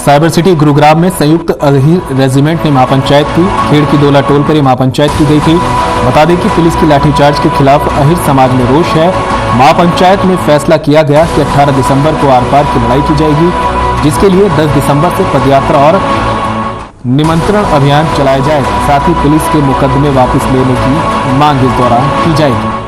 Cyber city Gurugram में संयुक्त Ahir regiment ने महापंचायत की खेड़ की दोला टोल पर महापंचायत की गई थी। बता दें कि पुलिस की लाठीचार्ज के खिलाफ अहीर समाज में रोष है। महापंचायत में फैसला किया गया कि 18 दिसंबर को आर पार की लड़ाई की जाएगी, जिसके लिए 10 दिसंबर से पदयात्रा और निमंत्रण अभियान चलाया जाएगा। साथ ही पुलिस के मुकदमे वापस लेने की मांग इस दौरान की जाएगी।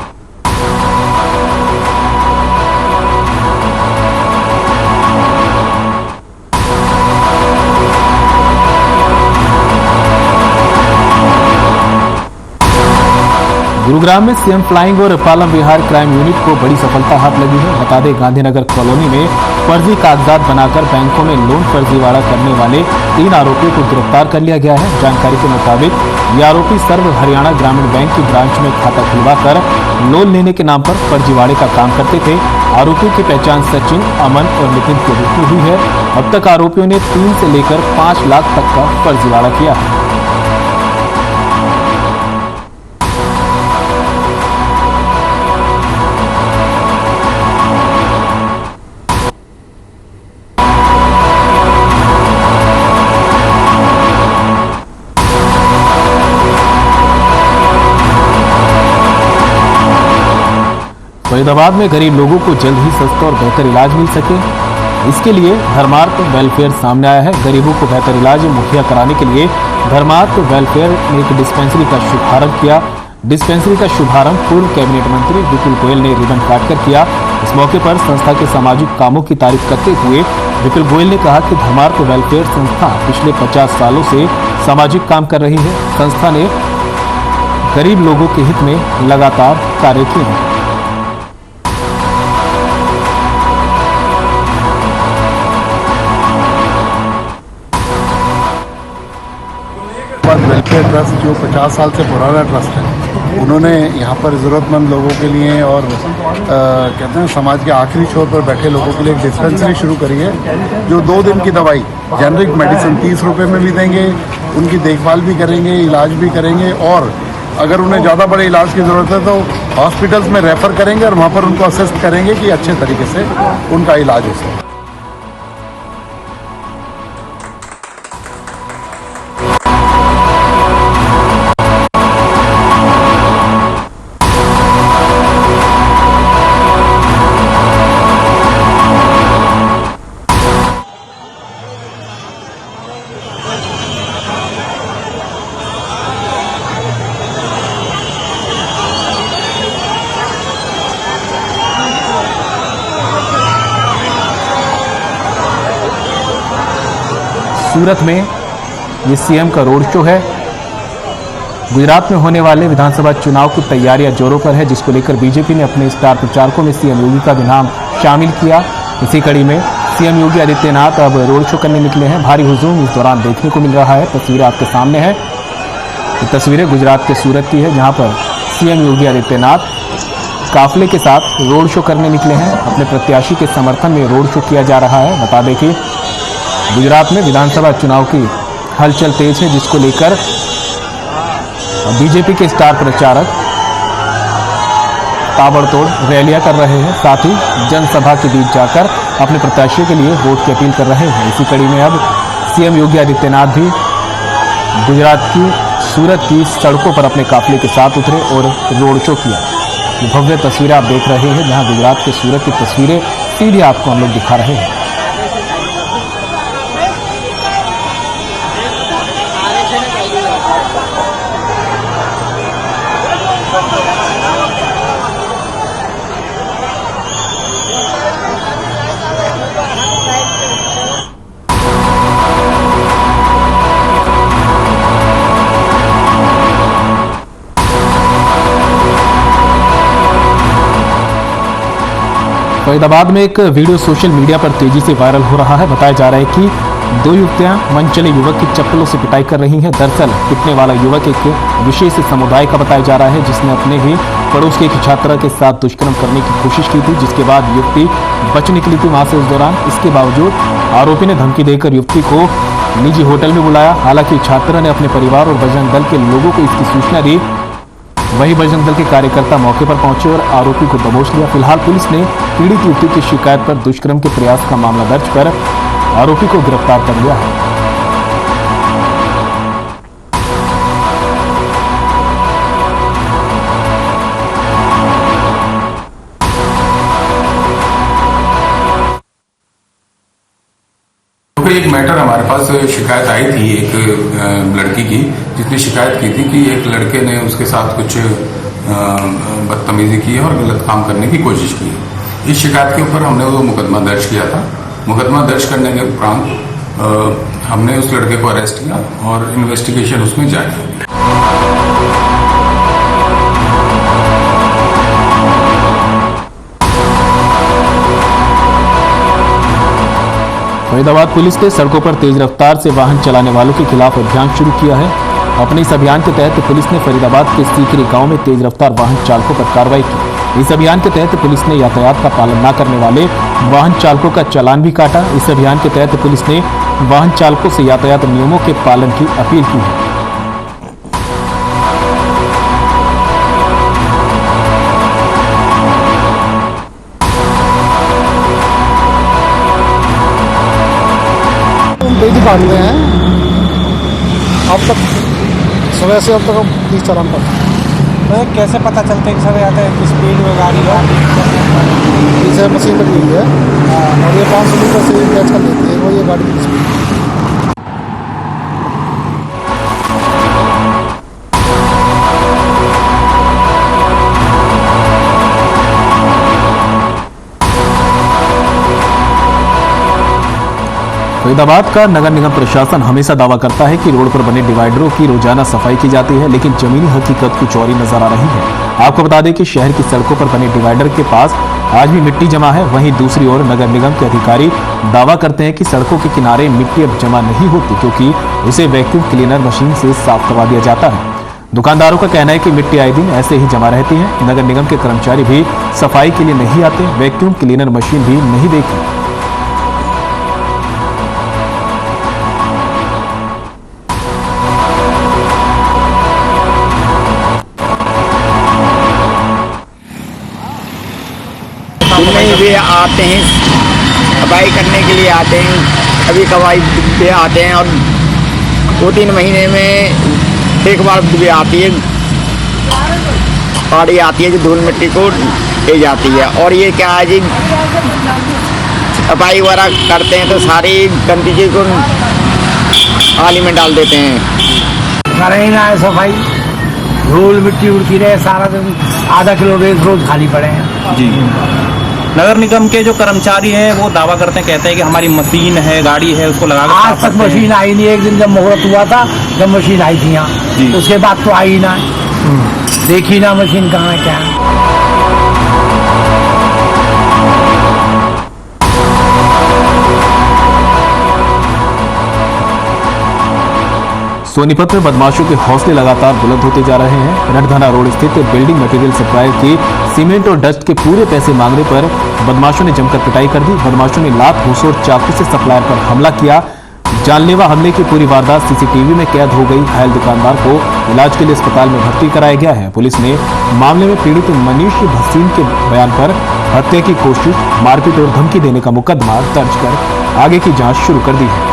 गुरुग्राम में सीएम फ्लाइंग और पालम विहार क्राइम यूनिट को बड़ी सफलता हाथ लगी है। बता दें, गांधीनगर कॉलोनी में फर्जी कागजात बनाकर बैंकों में लोन फर्जीवाड़ा करने वाले 3 आरोपियों को गिरफ्तार कर लिया गया है। जानकारी के मुताबिक ये आरोपी सर्व हरियाणा ग्रामीण बैंक की ब्रांच में खाता खुलवाकर लोन लेने के नाम पर फर्जीवाड़े का काम करते थे। आरोपियों की पहचान सचिन, अमन और नितिन के रूप में हुई है। अब तक आरोपियों ने 3 से लेकर 5 लाख तक का फर्जीवाड़ा किया है। फरीदाबाद में गरीब लोगों को जल्द ही सस्ता और बेहतर इलाज मिल सके, इसके लिए धर्मार्थ वेलफेयर सामने आया है। गरीबों को बेहतर इलाज मुहैया कराने के लिए धर्मार्थ वेलफेयर ने एक डिस्पेंसरी का शुभारंभ किया। डिस्पेंसरी का शुभारंभ पूर्व कैबिनेट मंत्री विपुल गोयल ने रिबन काटकर किया। इस मौके पर संस्था के सामाजिक कामों की तारीफ करते हुए विपुल गोयल ने कहा कि धर्मार्थ वेलफेयर संस्था पिछले 50 सालों से सामाजिक काम कर रही है। संस्था ने गरीब लोगों के हित में लगातार कार्य किए हैं। वेलफेयर ट्रस्ट जो 50 साल से पुराना ट्रस्ट है, उन्होंने यहाँ पर ज़रूरतमंद लोगों के लिए और कहते हैं समाज के आखिरी छोर पर बैठे लोगों के लिए एक डिस्पेंसरी शुरू करी है, जो 2 दिन की दवाई जेनरिक मेडिसिन 30 रुपये में भी देंगे, उनकी देखभाल भी करेंगे, इलाज भी करेंगे और अगर उन्हें ज़्यादा बड़े इलाज की ज़रूरत है तो हॉस्पिटल्स में रेफ़र करेंगे और वहाँ पर उनको असिस्ट करेंगे कि अच्छे तरीके से उनका इलाज हो सके। सूरत में ये सीएम का रोड शो है। गुजरात में होने वाले विधानसभा चुनाव की तैयारियां जोरों पर है, जिसको लेकर बीजेपी ने अपने स्टार प्रचारकों में सीएम योगी का भी नाम शामिल किया। इसी कड़ी में सीएम योगी आदित्यनाथ अब रोड शो करने निकले हैं। भारी हुजूम इस दौरान देखने को मिल रहा है। तस्वीरें आपके सामने है। ये तस्वीरें गुजरात के सूरत की है, जहां पर सीएम योगी आदित्यनाथ काफिले के साथ रोड शो करने निकले हैं। अपने प्रत्याशी के समर्थन में रोड शो किया जा रहा है। बता दें कि गुजरात में विधानसभा चुनाव की हलचल तेज है, जिसको लेकर बीजेपी के स्टार प्रचारक ताबड़तोड़ रैलियां कर रहे हैं। साथ ही जनसभा के बीच जाकर अपने प्रत्याशियों के लिए वोट की अपील कर रहे हैं। इसी कड़ी में अब सीएम योगी आदित्यनाथ भी गुजरात की सूरत की सड़कों पर अपने काफिले के साथ उतरे और रोड शो किया। ये भव्य तस्वीरें आप देख रहे हैं, जहां गुजरात के सूरत की तस्वीरें सीधे आपको हम लोग दिखा रहे हैं। फरीदाबाद में एक वीडियो सोशल मीडिया पर तेजी से वायरल हो रहा है। बताया जा रहा है कि 2 युवतियां मन चले युवक की चप्पलों से पिटाई कर रही हैं। दरअसल पिटने वाला युवक एक विशेष समुदाय का बताया जा रहा है, जिसने अपने ही पड़ोस की एक छात्रा के साथ दुष्कर्म करने की कोशिश की थी, जिसके बाद युवती बच निकली थी वहां से उस दौरान। इसके बावजूद आरोपी ने धमकी देकर युवती को निजी होटल में बुलाया। हालांकि छात्रा ने अपने परिवार और बजरंग दल के लोगों को इसकी सूचना दी। वहीं बजरंग दल के कार्यकर्ता मौके पर पहुंचे और आरोपी को दबोच लिया। फिलहाल पुलिस ने पीड़ित युवती की शिकायत पर दुष्कर्म के प्रयास का मामला दर्ज कर आरोपी को गिरफ्तार कर लिया है। एक मैटर हमारे पास शिकायत आई थी एक लड़की की, जिसने शिकायत की थी कि एक लड़के ने उसके साथ कुछ बदतमीजी की और गलत काम करने की कोशिश की। इस शिकायत के ऊपर हमने वो मुकदमा दर्ज किया था। मुकदमा दर्ज करने के उपरांत हमने उस लड़के को अरेस्ट किया और इन्वेस्टिगेशन उसमें जारी हो गई। फरीदाबाद पुलिस ने सड़कों पर तेज रफ्तार से वाहन चलाने वालों के खिलाफ अभियान शुरू किया है। अपने इस अभियान के तहत पुलिस ने फरीदाबाद के सीकरी गांव में तेज रफ्तार वाहन चालकों पर कार्रवाई की। इस अभियान के तहत पुलिस ने यातायात का पालन न करने वाले वाहन चालकों का चालान भी काटा। इस अभियान के तहत पुलिस ने वाहन चालकों से यातायात नियमों के पालन की अपील की है। तेज काटते हैं। अब तक सुबह से अब तक हम 30 चालान पर। कैसे पता चलता है कि सब आते हैं कि स्पीड में गाड़ी है? पीछे मशीन लगी हुई है और ये 500 मीटर से कैच कर लेती है वो ये गाड़ी की स्पीड। फरीदाबाद का नगर निगम प्रशासन हमेशा दावा करता है कि रोड पर बने डिवाइडरों की रोजाना सफाई की जाती है, लेकिन जमीनी हकीकत कुछ और ही नजर आ रही है। आपको बता दें कि शहर की सड़कों पर बने डिवाइडर के पास आज भी मिट्टी जमा है। वहीं दूसरी ओर नगर निगम के अधिकारी दावा करते हैं कि सड़कों के किनारे मिट्टी अब जमा नहीं होती, क्योंकि उसे वैक्यूम क्लीनर मशीन से साफ करवा दिया जाता है। दुकानदारों का कहना है कि मिट्टी आए दिन ऐसे ही जमा रहती है। नगर निगम के कर्मचारी भी सफाई के लिए नहीं आते, वैक्यूम क्लीनर मशीन भी नहीं देखी। नहीं भी आते हैं, सफाई करने के लिए आते हैं, कभी कभाई भी आते हैं और 2-3 महीने में एक बार भी आती है, गाड़ी आती है जो धूल मिट्टी को ले जाती है। और ये क्या है जी, सफाई वगैरह करते हैं तो सारी गंदगी को नाली में डाल देते हैं। करें ना है सफाई, धूल मिट्टी उड़ती रहे सारा दिन, आधा किलो रोज खाली पड़े हैं जी। नगर निगम के जो कर्मचारी हैं वो दावा करते हैं, कहते हैं कि हमारी मशीन है, गाड़ी है, उसको लगा कर आज तक मशीन आई नहीं। एक दिन जब मुहूर्त हुआ था जब मशीन आई थी यहाँ, उसके बाद तो आई ना, देखी ना मशीन कहाँ है क्या है। सोनीपत में बदमाशों के हौसले लगातार बुलंद होते जा रहे हैं। रटधना रोड स्थित बिल्डिंग मटेरियल सप्लायर की सीमेंट और डस्ट के पूरे पैसे मांगने पर बदमाशों ने जमकर पिटाई कर दी। बदमाशों ने लात, घूंस और चाकू से सप्लायर पर हमला किया। जानलेवा हमले की पूरी वारदात सीसीटीवी में कैद हो गई। घायल दुकानदार को इलाज के लिए अस्पताल में भर्ती कराया गया है। पुलिस ने मामले में पीड़ित मनीष भसीन के बयान पर हत्या की कोशिश, मारपीट और धमकी देने का मुकदमा दर्ज कर आगे की जांच शुरू कर दी है।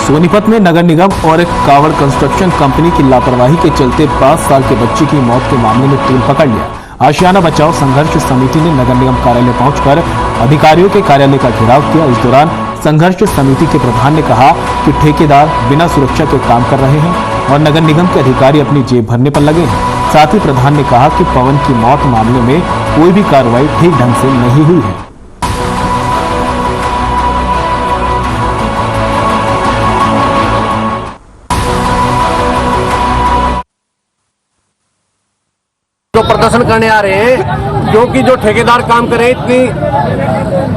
सोनीपत में नगर निगम और एक कावड़ कंस्ट्रक्शन कंपनी की लापरवाही के चलते 5 साल के बच्चे की मौत के मामले में तूल पकड़ लिया। आशियाना बचाओ संघर्ष समिति ने नगर निगम कार्यालय पहुंचकर अधिकारियों के कार्यालय का घेराव किया। इस दौरान संघर्ष समिति के प्रधान ने कहा कि ठेकेदार बिना सुरक्षा के काम कर रहे हैं और नगर निगम के अधिकारी अपनी जेब भरने पर लगे हैं। साथ ही प्रधान ने कहा कि पवन की मौत मामले में कोई भी कार्रवाई ठीक ढंग से नहीं हुई है। जो प्रदर्शन करने आ रहे हैं, क्योंकि जो ठेकेदार काम कर रहे हैं इतनी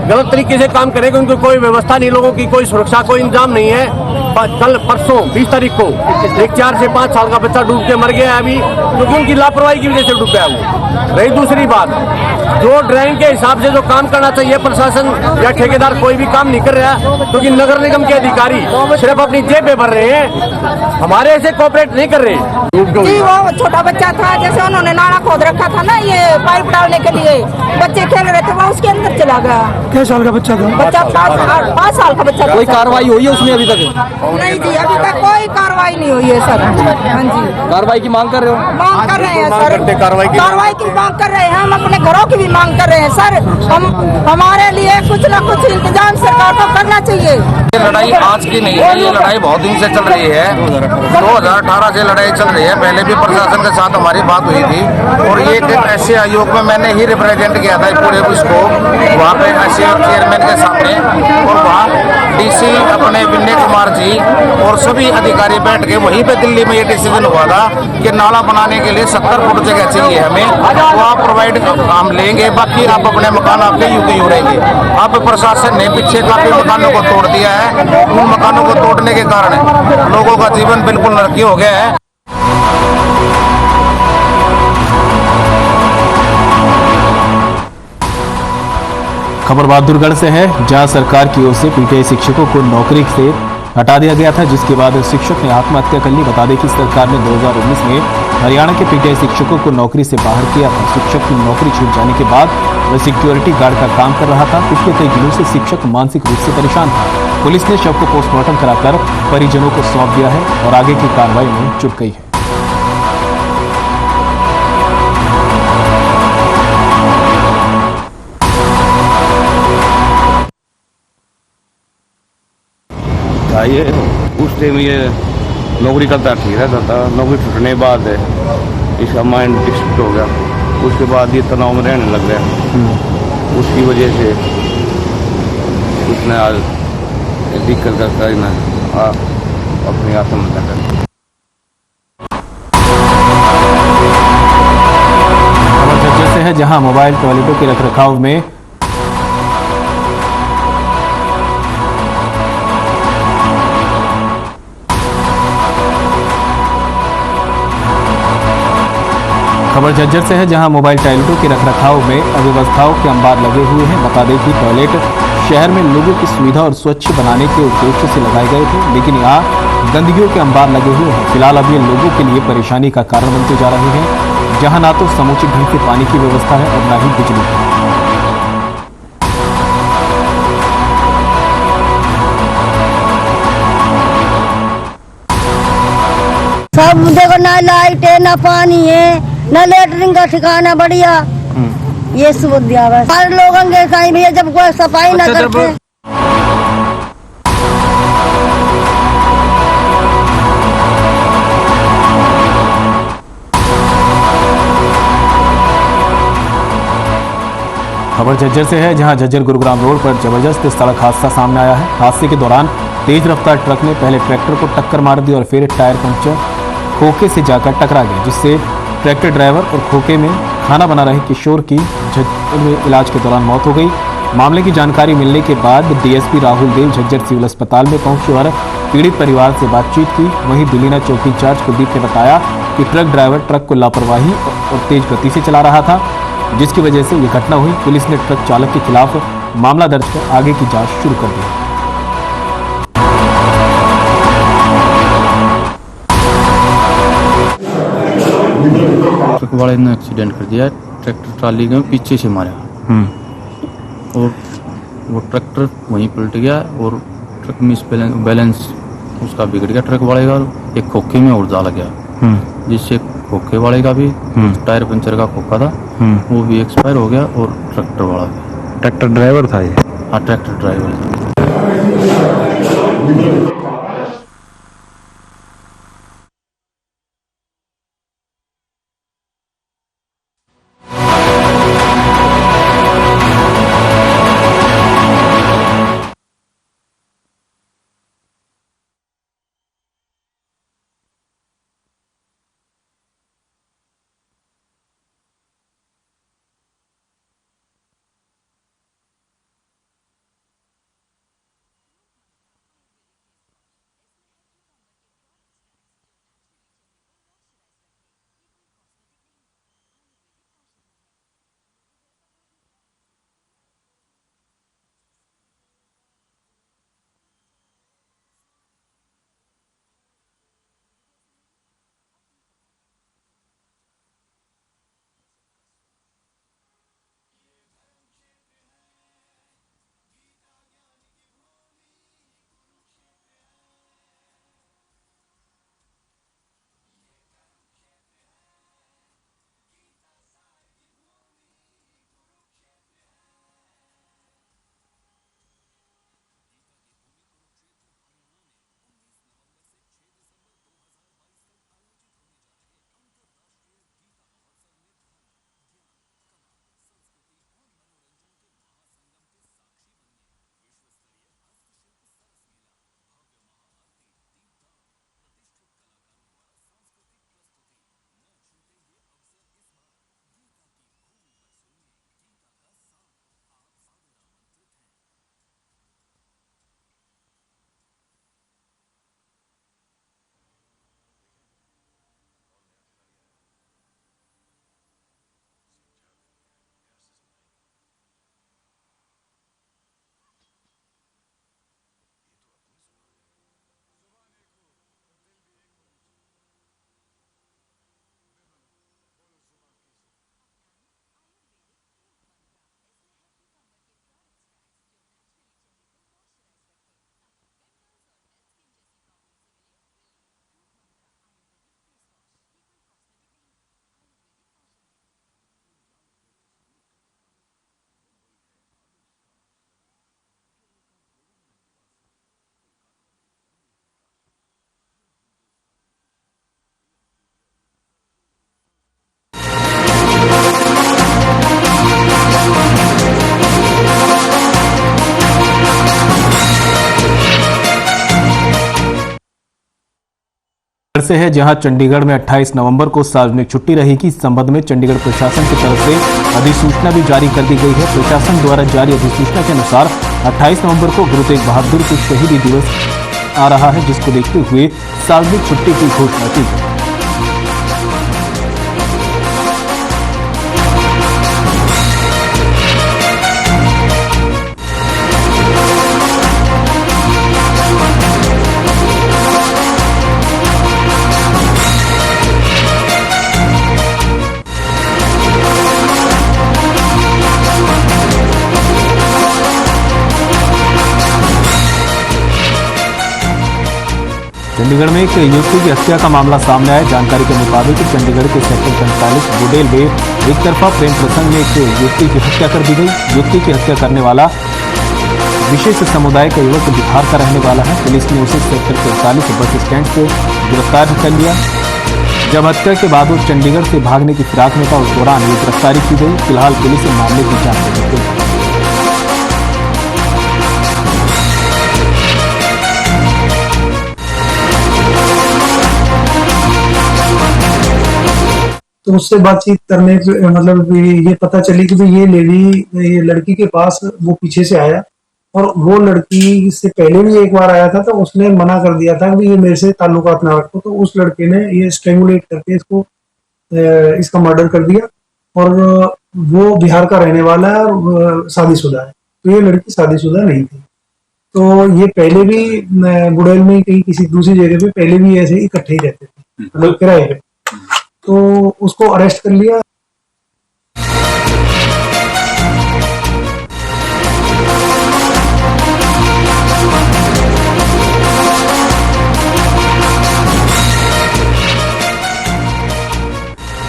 गलत तरीके से काम कर रहे हैं कि उनको कोई व्यवस्था नहीं, लोगों की कोई सुरक्षा, कोई इंतजाम नहीं है। कल परसों 20 तारीख को एक 4 से 5 साल का बच्चा डूब के मर गया है अभी, क्योंकि उनकी लापरवाही की वजह से डूब गया वो। रही दूसरी बात, जो ड्राइंग के हिसाब से जो काम करना चाहिए प्रशासन या ठेकेदार कोई भी काम नहीं कर रहा, क्योंकि नगर निगम के अधिकारी सिर्फ अपनी जेब में भर रहे हैं, हमारे ऐसे कोऑपरेट नहीं कर रहे। जी वो छोटा बच्चा था, जैसे उन्होंने नाला खोद रखा था ना ये पाइप डालने के लिए, बच्चे खेल रहे थे, वो उसके अंदर चला गया। क्या साल का बच्चा था? बच्चा 5 साल का बच्चा। कोई कार्रवाई हुई है उसमें अभी तक? नहीं जी, अभी तक कोई कार्रवाई नहीं हुई है सर। हाँ जी, कार्रवाई की मांग कर रहे हो? मांग कर रहे हैं सर, कार्रवाई की मांग कर रहे हैं। हम अपने घरों की भी मांग कर रहे हैं सर। हमारे लिए कुछ न कुछ इंतजाम सरकार को करना चाहिए। ये लड़ाई आज की नहीं है, ये लड़ाई बहुत दिन से चल रही है। 2018 से लड़ाई चल रही है। पहले भी प्रशासन के साथ हमारी बात हुई थी और ये ऐसे आयोग में मैंने ही रिप्रेजेंट किया था पूरे उसको, वहाँ पे ऐसे चेयरमैन के सामने, और वहाँ डीसी अपने विनय कुमार जी और सभी अधिकारी बैठ के वहीं पे दिल्ली में ये डिसीजन हुआ था कि नाला बनाने के लिए 70 फुट जगह चाहिए हमें, वो आप प्रोवाइड हम लेंगे, बाकी आप अपने मकान आपके यूं रहेंगे। अब प्रशासन ने पीछे काफी मकानों को तोड़ दिया है। उन मकानों को तोड़ने के कारण लोगों का जीवन बिल्कुल नरकी हो गया है। खबर बहादुरगढ़ से है, जहां सरकार की ओर से पीटीआई शिक्षकों को नौकरी से हटा दिया गया था, जिसके बाद शिक्षक ने आत्महत्या कर ली। बता दें कि सरकार ने 2019 में हरियाणा के पीटीआई शिक्षकों को नौकरी से बाहर किया था। शिक्षक की नौकरी छूट जाने के बाद वह सिक्योरिटी गार्ड का काम कर रहा था। पिछले कई दिनों से शिक्षक मानसिक रूप से परेशान था। पुलिस ने शव को पोस्टमार्टम कराकर परिजनों को सौंप दिया है और आगे की कार्रवाई में जुट गई है। ये उस टाइम ये नौकरी करता ठीक रहता था, नौकरी छूटने के बाद इसका माइंड डिस्टर्ब हो गया, उसके बाद ये तनाव में रहने लग गया। उसकी वजह से उसने आज दिक्कत कर अपनी आत्महत्या कर। खबर झज्जर से है, जहां मोबाइल टॉयलेटों के रखरखाव में खबर झज्जर से है, जहां मोबाइल टॉयलेटों के रखरखाव में अव्यवस्थाओं के अंबार लगे हुए हैं। बता दें कि टॉयलेट शहर में लोगों की सुविधा और स्वच्छ बनाने के उद्देश्य से लगाए गए थे, लेकिन यहाँ गंदगियों के अंबार लगे हुए हैं। फिलहाल अब ये लोगों के लिए परेशानी का कारण बनते जा रहे हैं, जहां ना तो समुचित ढंग से पानी की व्यवस्था है और ना ही बिजली की। सब देखो, ना लाइट है, ना पानी है, ना लेटरिन का ठिकाना बढ़िया, ये सुविधा है। हर लोगों के कहीं भी जब कोई सफाई न करते। खबर झज्जर से है, जहां झज्जर गुरुग्राम रोड पर जबरदस्त सड़क हादसा सामने आया है। हादसे के दौरान तेज रफ्तार ट्रक ने पहले ट्रैक्टर को टक्कर मार दी और फिर टायर पंचर खोखे से जाकर टकरा गया, जिससे ट्रैक्टर ड्राइवर और खोखे में खाना बना रहे किशोर की झज्जर में इलाज के दौरान मौत हो गई। मामले की जानकारी मिलने के बाद डीएसपी राहुल देव झज्जर सिविल अस्पताल में पहुंचे और पीड़ित परिवार से बातचीत की। वहीं दुलीना चौकी इंचार्ज कुलदीप ने बताया कि ट्रक ड्राइवर ट्रक को लापरवाही और तेज गति से चला रहा था, जिसकी वजह से ये घटना हुई। पुलिस ने ट्रक चालक के खिलाफ मामला दर्ज कर आगे की जांच शुरू कर दी। ट्रक वाले ने एक्सीडेंट कर दिया, ट्रैक्टर ट्राली के पीछे से मारा और वो ट्रैक्टर वहीं पलट गया और ट्रक मिस बैलेंस उसका बिगड़ गया ट्रक वाले का, एक खोखे में और जा लग गया, जिससे खोखे वाले का भी टायर पंचर का खोखा था वो भी एक्सपायर हो गया और ट्रैक्टर वाला भी। ट्रैक्टर ड्राइवर था ये? हाँ, ट्रैक्टर ड्राइवर था। से है, जहां चंडीगढ़ में 28 नवंबर को सार्वजनिक छुट्टी रहेगी। इस संबंध में चंडीगढ़ प्रशासन की तरफ से अधिसूचना भी जारी कर दी गई है। प्रशासन द्वारा जारी अधिसूचना के अनुसार 28 नवंबर को गुरु तेग बहादुर के शहीदी दिवस आ रहा है, जिसको देखते हुए सार्वजनिक छुट्टी की घोषणा की है। चंडीगढ़ में एक युवती की हत्या का मामला सामने आया। जानकारी के मुताबिक चंडीगढ़ के सेक्टर 45 बुडेल में एक तरफा प्रेम प्रसंग में एक युवती की हत्या कर दी गई। युवती की हत्या करने वाला विशेष समुदाय का युवक बिहार का रहने वाला है। पुलिस ने उसे सेक्टर 45 बस स्टैंड से गिरफ्तार कर लिया। जब हत्या के बाद वो चंडीगढ़ से भागने की फिराक में था, उस दौरान ये गिरफ्तारी की गई। फिलहाल पुलिस मामले की जांच कर रही है। तो उससे बातचीत करने पे मतलब ये पता चली कि ये लड़की के पास वो पीछे से आया और वो लड़की से पहले भी एक बार आया था, तो उसने मना कर दिया था कि ये मेरे से ताल्लुकात ना रखो। तो उस लड़के ने ये स्ट्रेंगुलेट करके इसका मर्डर कर दिया और वो बिहार का रहने वाला है और शादीशुदा है। तो ये लड़की शादीशुदा नहीं थी। तो ये पहले भी बुड़ैल में कहीं किसी दूसरी जगह पे पहले भी ऐसे इकट्ठे ही रहते थे, मतलब किराए पे। तो उसको अरेस्ट कर लिया।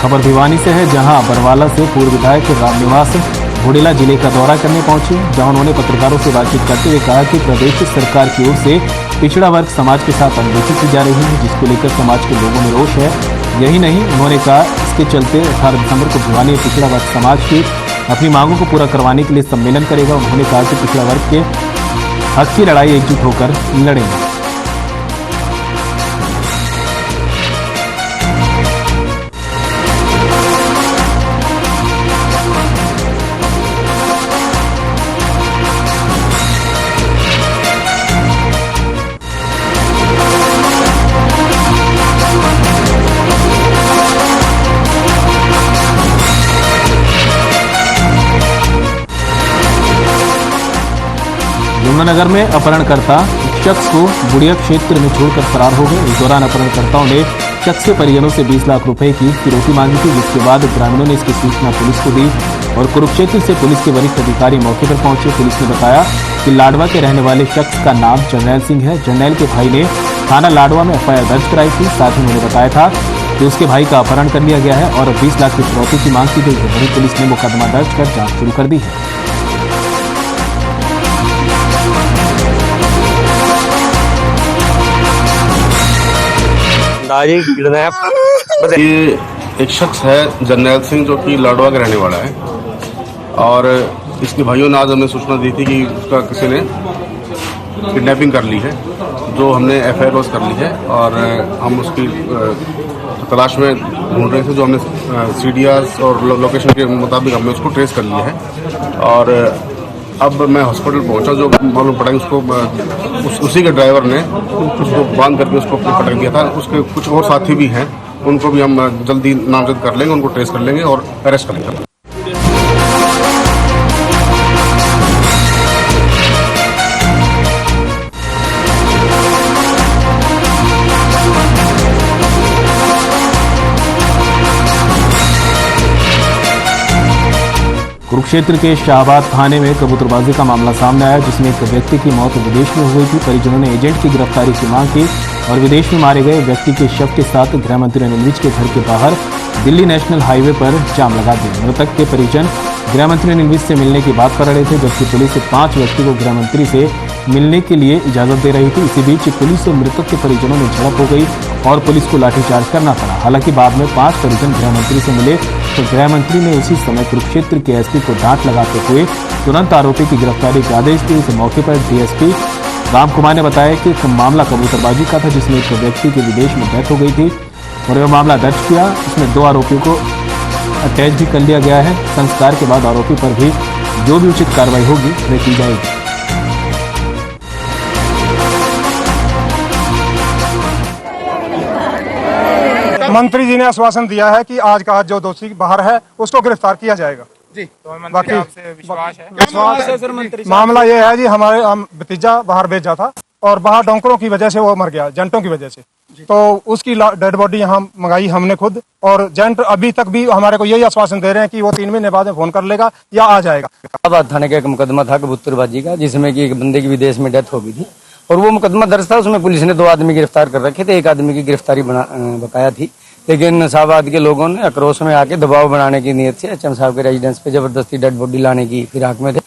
खबर भिवानी से है, जहां बरवाला से पूर्व विधायक रामनिवास बुडेला जिले का दौरा करने पहुंचे, जहां उन्होंने पत्रकारों से बातचीत करते हुए कहा कि प्रदेश सरकार की ओर से पिछड़ा वर्ग समाज के साथ अनदेखी की जा रही है, जिसको लेकर समाज के लोगों में रोष है। यही नहीं, उन्होंने कहा इसके चलते 18 दिसंबर को भिवानी में पिछड़ा वर्ग समाज की अपनी मांगों को पूरा करवाने के लिए सम्मेलन करेगा। उन्होंने कहा कि पिछड़ा वर्ग के हक की लड़ाई एकजुट होकर लड़ेंगे। यमुनानगर में अपहरणकर्ता शख्स को बुढ़िया क्षेत्र में छोड़कर फरार हो गए। इस दौरान अपहरणकर्ताओं ने शख्स के परिजनों से 20 लाख रुपए की फिरौती मांगी थी, जिसके बाद ग्रामीणों ने इसकी सूचना पुलिस को दी और कुरुक्षेत्र से पुलिस के वरिष्ठ अधिकारी मौके पर पहुंचे। पुलिस ने बताया कि लाडवा के रहने वाले शख्स का नाम जर्नैल सिंह है। जर्नैल के भाई ने थाना लाडवा में FIR दर्ज कराई थी। साथ ही उन्होंने बताया था कि उसके भाई का अपहरण कर लिया गया है और 20 लाख की फिरौती की मांग की गई है। वहीं पुलिस ने मुकदमा दर्ज कर जाँच शुरू कर दी है। ये एक शख्स है जर्नैल सिंह, जो कि लाडवा का रहने वाला है और इसके भाइयों ने आज हमें सूचना दी थी कि उसका किसी ने किडनैपिंग कर ली है, जो हमने FIR लॉज कर ली है और हम उसकी तलाश में ढूंढ रहे थे। जो हमने CDRs और लोकेशन के मुताबिक हमने उसको ट्रेस कर लिया है और अब मैं हॉस्पिटल पहुंचा। जो मालूम पड़ा उसको उसी के ड्राइवर ने उसको बांध करके उसको पटक दिया था। उसके कुछ और साथी भी हैं, उनको भी हम जल्दी नामजद कर लेंगे, उनको ट्रेस कर लेंगे और अरेस्ट कर लेंगे। कुरुक्षेत्र के शाहबाद थाने में कबूतरबाजी का मामला सामने आया, जिसमें एक व्यक्ति की मौत विदेश में हुई थी। परिजनों ने एजेंट की गिरफ्तारी की मांग की और विदेश में मारे गए व्यक्ति के शव के साथ गृह मंत्री अनिल विज के घर के बाहर दिल्ली नेशनल हाईवे पर जाम लगा दिया। मृतक के परिजन गृह मंत्री अनिल विज से मिलने की बात कर रहे थे, जबकि पुलिस 5 व्यक्ति को गृह मंत्री से मिलने के लिए इजाजत दे रही थी। इसी बीच पुलिस और मृतक के परिजनों में झड़प हो गई और पुलिस को लाठीचार्ज करना पड़ा। हालांकि बाद में 5 परिजन गृह मंत्री से मिले तो गृह मंत्री ने उसी समय कुरुक्षेत्र के SP को डांट लगाते हुए तुरंत आरोपी की गिरफ्तारी के आदेश दिए। इस मौके पर DSP राम कुमार ने बताया कि एक मामला कबूतरबाजी का था जिसमें एक व्यक्ति की विदेश में डेथ हो गई थी और यह मामला दर्ज किया। इसमें 2 आरोपियों को अटैच भी कर लिया गया है। संस्कार के बाद आरोपी पर भी जो भी उचित कार्रवाई होगी वह की जाएगी। मंत्री जी ने आश्वासन दिया है कि आज का आज जो दोषी बाहर है उसको गिरफ्तार किया जाएगा जी। बाकी विश्वास है मामला ये है जी, हमारे भतीजा बाहर भेजा था और बाहर डॉक्टरों की वजह से वो मर गया, जेंटों की वजह से। तो उसकी डेड बॉडी यहाँ मंगाई हमने खुद, और जेंट अभी तक भी हमारे को यही आश्वासन दे रहे हैं कि वो 3 महीने बाद में फोन कर लेगा या आ जाएगा। इलाहाबाद थाने का एक मुकदमा था कबूतरबाजी का, जिसमें कि एक बंदे की विदेश में डेथ हो गई थी और वो मुकदमा दर्ज था। उसमें पुलिस ने 2 आदमी गिरफ्तार कर रखे थे, 1 आदमी की गिरफ्तारी बकाया थी, लेकिन शाहबाद के लोगों ने आक्रोश में आके दबाव बनाने की नीयत से एचएम साहब के रेजिडेंस पे जबरदस्ती डेड बॉडी लाने की फिराक में थे।